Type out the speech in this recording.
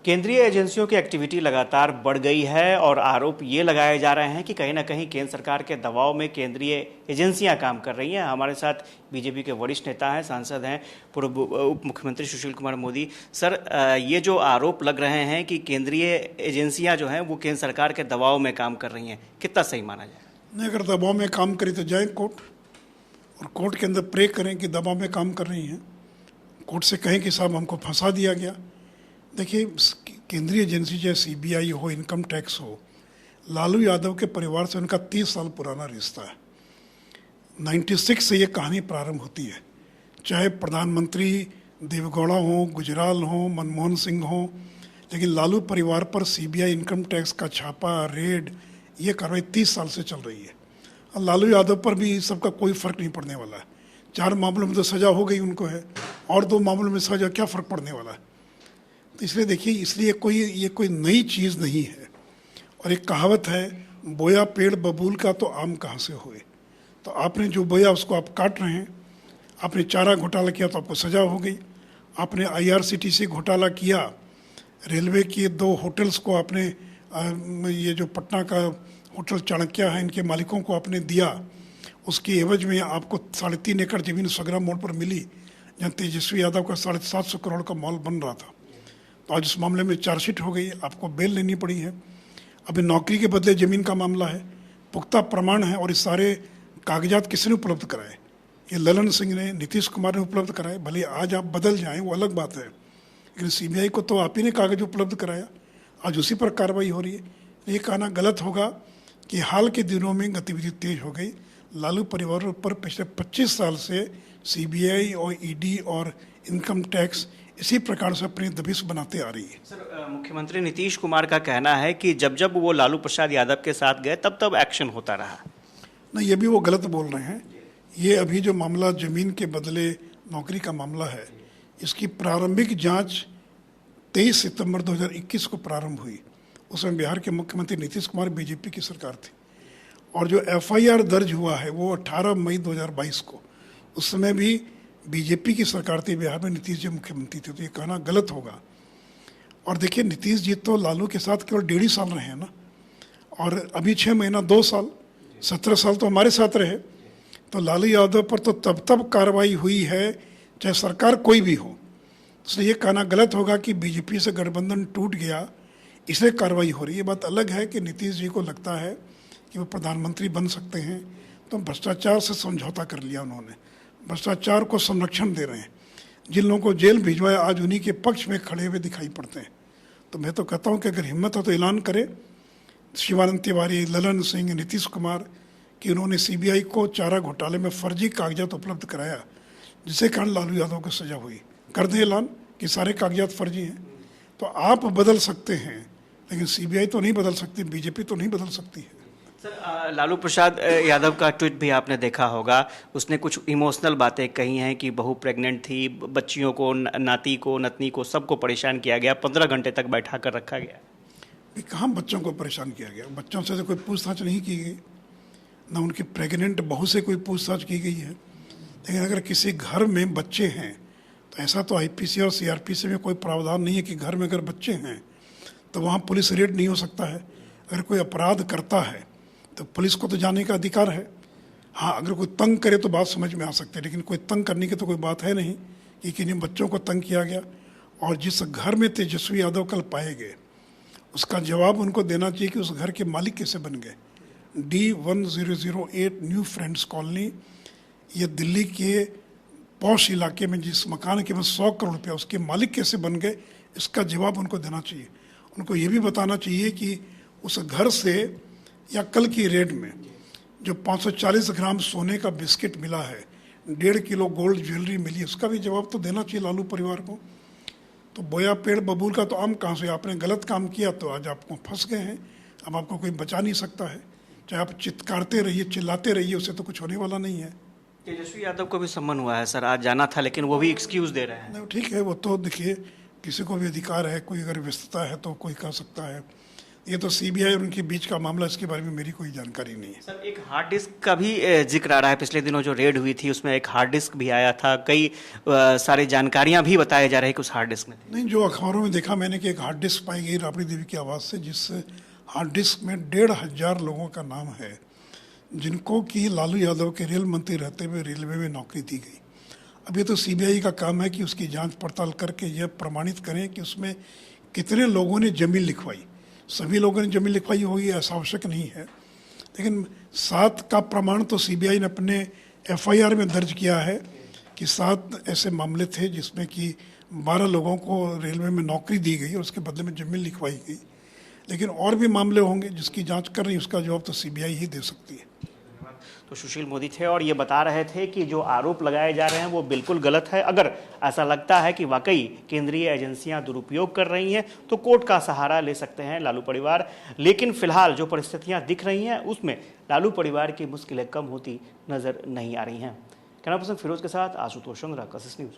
केंद्रीय एजेंसियों की एक्टिविटी लगातार बढ़ गई है और आरोप ये लगाए जा रहे हैं कि कहीं ना कहीं केंद्र सरकार के दबाव में केंद्रीय एजेंसियां काम कर रही हैं। हमारे साथ बीजेपी के वरिष्ठ नेता हैं, सांसद हैं, पूर्व उप मुख्यमंत्री सुशील कुमार मोदी। सर, ये जो आरोप लग रहे हैं कि केंद्रीय एजेंसियां जो हैं वो केंद्र सरकार के दबाव में काम कर रही हैं, कितना सही माना जाए? नहीं, अगर दबाव में काम करे तो जाए कोर्ट और कोर्ट के अंदर प्रे करें कि दबाव में काम कर रही हैं। कोर्ट से कहें कि साहब हमको फंसा दिया गया। देखिए, केंद्रीय एजेंसी चाहे सीबीआई हो, इनकम टैक्स हो, लालू यादव के परिवार से उनका 30 साल पुराना रिश्ता है। 96 से ये कहानी प्रारंभ होती है। चाहे प्रधानमंत्री देवेगौड़ा हो, गुजराल हो, मनमोहन सिंह हो, लेकिन लालू परिवार पर सीबीआई इनकम टैक्स का छापा, रेड, ये कार्रवाई 30 साल से चल रही है। और लालू यादव पर भी इस सबका कोई फर्क नहीं पड़ने वाला है। 4 मामलों में तो सज़ा हो गई उनको है, और 2 मामलों में सज़ा, क्या फ़र्क पड़ने वाला है? तो इसलिए देखिए, इसलिए ये कोई नई चीज़ नहीं है। और एक कहावत है, बोया पेड़ बबूल का तो आम कहाँ से होए। तो आपने जो बोया उसको आप काट रहे हैं। आपने चारा घोटाला किया तो आपको सज़ा हो गई। आपने IRCTC घोटाला किया, रेलवे के 2 होटल्स को आपने ये जो पटना का होटल चाणक्य है, इनके मालिकों को आपने दिया। उसके एवज में आपको 3.5 एकड़ ज़मीन संग्राम मोड़ पर मिली, जहाँ तेजस्वी यादव का 750 करोड़ का मॉल बन रहा था। तो आज इस मामले में चार्जशीट हो गई, आपको बेल लेनी पड़ी है। अभी नौकरी के बदले ज़मीन का मामला है, पुख्ता प्रमाण है, और ये सारे कागजात किसने उपलब्ध कराए? ये ललन सिंह ने, नीतीश कुमार ने उपलब्ध कराए। भले आज आप बदल जाएं, वो अलग बात है, लेकिन सीबीआई को तो आप ही ने कागज उपलब्ध कराया। आज उसी पर कार्रवाई हो रही है। ये कहना गलत होगा कि हाल के दिनों में गतिविधि तेज हो गई। लालू परिवार पर पिछले 25 साल से सीबीआई और ईडी और इनकम टैक्स इसी प्रकार से अपनी दबिश बनाते आ रही है। सर, मुख्यमंत्री नीतीश कुमार का कहना है कि जब जब वो लालू प्रसाद यादव के साथ गए तब तब एक्शन होता रहा। नहीं, ये भी वो गलत बोल रहे हैं। ये अभी जो मामला ज़मीन के बदले नौकरी का मामला है, इसकी प्रारंभिक जांच 23 सितंबर 2021 को प्रारंभ हुई। उसमें बिहार के मुख्यमंत्री नीतीश कुमार, बीजेपी की सरकार थी। और जो FIR दर्ज हुआ है वो 18 मई 2022 को, उस समय भी बीजेपी की सरकार थी, बिहार में नीतीश जी मुख्यमंत्री थे। तो ये कहना गलत होगा। और देखिए, नीतीश जी तो लालू के साथ केवल 1.5 साल रहे हैं ना, और अभी 6 महीना 2 साल, 17 साल तो हमारे साथ रहे। तो लालू यादव पर तो तब कार्रवाई हुई है, चाहे सरकार कोई भी हो। इसलिए ये कहना गलत होगा कि बीजेपी से गठबंधन टूट गया इसलिए कार्रवाई हो रही है। बात अलग है कि नीतीश जी को लगता है कि वो प्रधानमंत्री बन सकते हैं, तो भ्रष्टाचार से समझौता कर लिया उन्होंने। भ्रष्टाचार को संरक्षण दे रहे हैं। जिन लोगों को जेल भिजवाया आज उन्हीं के पक्ष में खड़े हुए दिखाई पड़ते हैं। तो मैं तो कहता हूँ कि अगर हिम्मत हो तो ऐलान करे शिवानंद तिवारी, ललन सिंह, नीतीश कुमार, कि उन्होंने सीबीआई को चारा घोटाले में फर्जी कागजात उपलब्ध कराया, जिससे कारण लालू यादव को सजा हुई। कर दे ऐलान कि सारे कागजात फर्जी हैं। तो आप बदल सकते हैं, लेकिन सीबीआई तो नहीं बदल सकती, बीजेपी तो नहीं बदल सकती है। सर, लालू प्रसाद यादव का ट्वीट भी आपने देखा होगा। उसने कुछ इमोशनल बातें कही हैं कि बहू प्रेग्नेंट थी, बच्चियों को, नाती को, नतनी को, सबको परेशान किया गया, 15 घंटे तक बैठा कर रखा गया। कहाँ बच्चों को परेशान किया गया? बच्चों से तो कोई पूछताछ नहीं की गई, ना उनकी प्रेग्नेंट बहू से कोई पूछताछ की गई है। लेकिन अगर किसी घर में बच्चे हैं तो ऐसा तो IPC और CRPC में कोई प्रावधान नहीं है कि घर में अगर बच्चे हैं तो वहाँ पुलिस रेड नहीं हो सकता है। अगर कोई अपराध करता है तो पुलिस को तो जाने का अधिकार है। हाँ, अगर कोई तंग करे तो बात समझ में आ सकती है, लेकिन कोई तंग करने की तो कोई बात है नहीं कि किन्हीं बच्चों को तंग किया गया। और जिस घर में तेजस्वी यादव कल पाए गए, उसका जवाब उनको देना चाहिए कि उस घर के मालिक कैसे बन गए। D1008 न्यू फ्रेंड्स कॉलोनी, ये दिल्ली के पॉश इलाके में जिस मकान के में 100 करोड़ रुपया, उसके मालिक कैसे बन गए, इसका जवाब उनको देना चाहिए। उनको ये भी बताना चाहिए कि उस घर से या कल की रेड में जो 540 ग्राम सोने का बिस्किट मिला है, 1.5 किलो गोल्ड ज्वेलरी मिली, उसका भी जवाब तो देना चाहिए लालू परिवार को। तो बोया पेड़ बबूल का तो आम कहाँ से? आपने गलत काम किया तो आज आपको फंस गए हैं। अब आपको कोई बचा नहीं सकता है। चाहे आप चित्कारते रहिए, चिल्लाते रहिए, उससे तो कुछ होने वाला नहीं है। तेजस्वी यादव को भी सम्मन हुआ है सर, आज जाना था, लेकिन वो भी एक्सक्यूज दे रहे हैं। नहीं, ठीक है, वो तो देखिए किसी को भी अधिकार है, कोई अगर व्यस्तता है तो कोई कह सकता है। ये तो सीबीआई और उनके बीच का मामला, इसके बारे में मेरी कोई जानकारी नहीं है। सर, एक हार्ड डिस्क का भी जिक्र आ रहा है। पिछले दिनों जो रेड हुई थी उसमें एक हार्ड डिस्क भी आया था, कई सारी जानकारियां भी बताए जा रहे हैं कि उस हार्ड डिस्क में। नहीं, जो अखबारों में देखा मैंने कि एक हार्ड डिस्क पाई गई राबड़ी देवी की आवाज़ से, जिस हार्ड डिस्क में 1500 लोगों का नाम है जिनको कि लालू यादव के रेल मंत्री रहते हुए रेलवे में नौकरी दी गई। अब ये तो सीबीआई का काम है कि उसकी जांच पड़ताल करके यह प्रमाणित करें कि उसमें कितने लोगों ने जमीन लिखवाई। सभी लोगों ने जमीन लिखवाई होगी ऐसा आवश्यक नहीं है, लेकिन 7 का प्रमाण तो सीबीआई ने अपने एफआईआर में दर्ज किया है कि 7 ऐसे मामले थे जिसमें कि 12 लोगों को रेलवे में नौकरी दी गई और उसके बदले में जमीन लिखवाई गई। लेकिन और भी मामले होंगे जिसकी जांच कर रही है, उसका जवाब तो सीबीआई ही दे सकती है। तो सुशील मोदी थे और ये बता रहे थे कि जो आरोप लगाए जा रहे हैं वो बिल्कुल गलत है। अगर ऐसा लगता है कि वाकई केंद्रीय एजेंसियां दुरुपयोग कर रही हैं तो कोर्ट का सहारा ले सकते हैं लालू परिवार। लेकिन फिलहाल जो परिस्थितियां दिख रही हैं उसमें लालू परिवार की मुश्किलें कम होती नजर नहीं आ रही हैं। कैमरा पर्सन फिरोज के साथ आशुतोष चंद्रा, कशिश न्यूज।